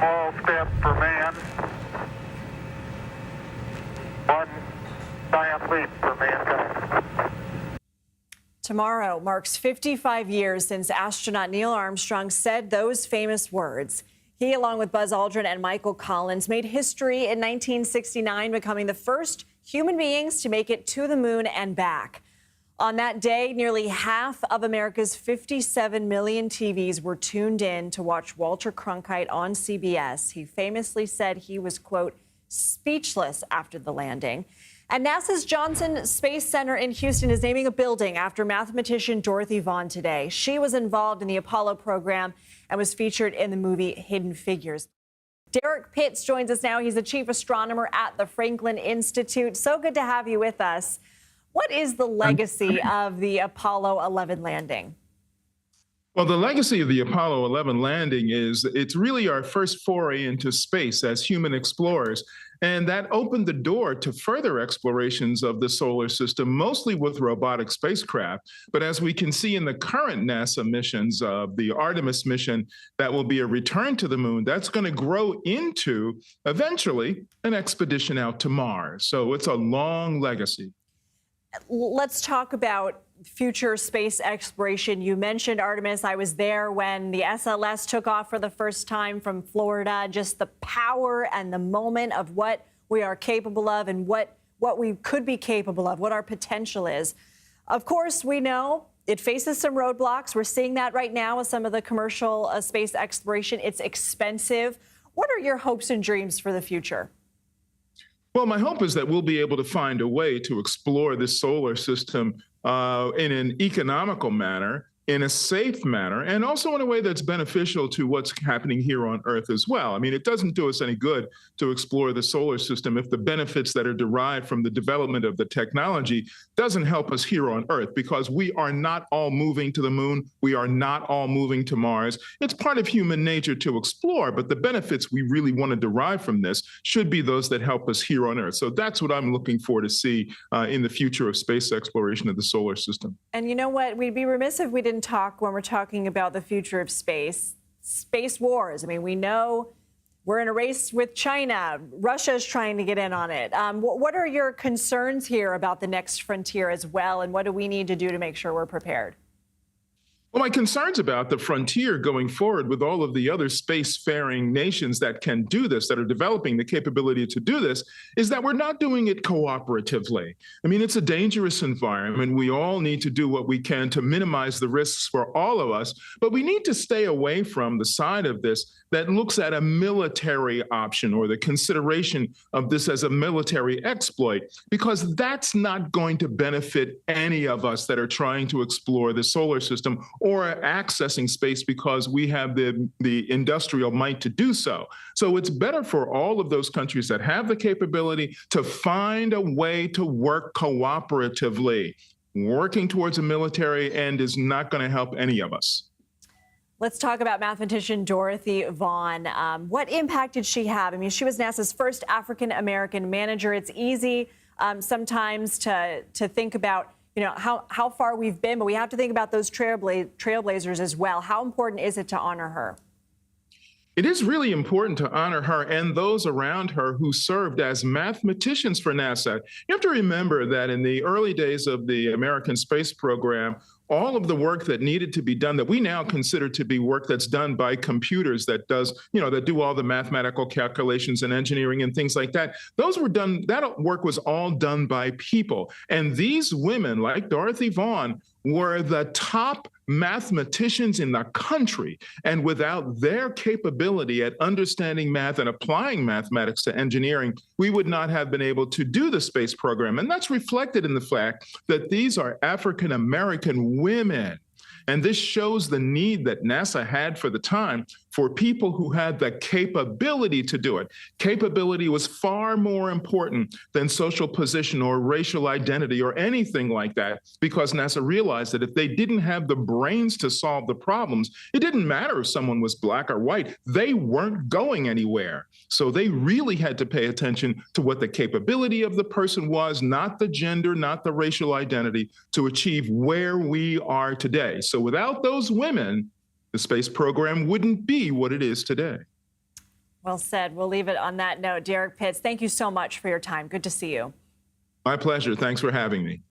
small step for man, one giant leap for mankind. Tomorrow marks 55 years since astronaut Neil Armstrong said those famous words. He, along with Buzz Aldrin and Michael Collins, made history in 1969, becoming the first human beings to make it to the moon and back. On that day, nearly half of America's 57 million TVs were tuned in to watch Walter Cronkite on CBS. He famously said he was, quote, speechless after the landing. And NASA's Johnson Space Center in Houston is naming a building after mathematician Dorothy Vaughan today. She was involved in the Apollo program and was featured in the movie Hidden Figures. Derrick Pitts joins us now. He's the chief astronomer at the Franklin Institute. So good to have you with us. What is the legacy of the Apollo 11 landing? Well, the legacy of the Apollo 11 landing is it's really our first foray into space as human explorers. And that opened the door to further explorations of the solar system, mostly with robotic spacecraft. But as we can see in the current NASA missions, the Artemis mission, that will be a return to the moon, that's going to grow into, eventually, an expedition out to Mars. So it's a long legacy. Let's talk about future space exploration. You mentioned Artemis. I was there when the SLS took off for the first time from Florida. Just the power and the moment of what we are capable of and what we could be capable of, what our potential is. Of course, we know it faces some roadblocks. We're seeing that right now with some of the commercial space exploration. It's expensive. What are your hopes and dreams for the future? Well, my hope is that we'll be able to find a way to explore this solar system in an economical manner, in a safe manner, and also in a way that's beneficial to what's happening here on Earth as well. I mean, it doesn't do us any good to explore the solar system if the benefits that are derived from the development of the technology doesn't help us here on Earth, because we are not all moving to the moon. We are not all moving to Mars. It's part of human nature to explore, but the benefits we really want to derive from this should be those that help us here on Earth. So that's what I'm looking for to see in the future of space exploration of the solar system. And you know what? We'd be remiss if we didn't talk, when we're talking about the future of space wars. I mean, we know we're in a race with China. Russia's trying to get in on it. What are your concerns here about the next frontier as well, and what do we need to do to make sure we're prepared? Well, my concerns about the frontier going forward with all of the other spacefaring nations that can do this, that are developing the capability to do this, is that we're not doing it cooperatively. I mean, it's a dangerous environment. We all need to do what we can to minimize the risks for all of us, but we need to stay away from the side of this that looks at a military option or the consideration of this as a military exploit, because that's not going to benefit any of us that are trying to explore the solar system or accessing space because we have the industrial might to do so. So it's better for all of those countries that have the capability to find a way to work cooperatively. Working towards a military end is not going to help any of us. Let's talk about mathematician Dorothy Vaughan. What impact did she have? I mean, she was NASA's first African-American manager. It's easy sometimes to think about, you know, how far we've been, but we have to think about those trailblazers as well. How important is it to honor her? It is really important to honor her and those around her who served as mathematicians for NASA. You have to remember that in the early days of the American space program, all of the work that needed to be done that we now consider to be work that's done by computers that do all the mathematical calculations and engineering and things like that, that work was all done by people. And these women, like Dorothy Vaughan, were the top mathematicians in the country. And without their capability at understanding math and applying mathematics to engineering, we would not have been able to do the space program. And that's reflected in the fact that these are African-American women. And this shows the need that NASA had for the time for people who had the capability to do it. Capability was far more important than social position or racial identity or anything like that, because NASA realized that if they didn't have the brains to solve the problems, it didn't matter if someone was black or white. They weren't going anywhere. So they really had to pay attention to what the capability of the person was, not the gender, not the racial identity, to achieve where we are today. So without those women, the space program wouldn't be what it is today. Well said. We'll leave it on that note. Derrick Pitts, thank you so much for your time. Good to see you. My pleasure. Thanks for having me.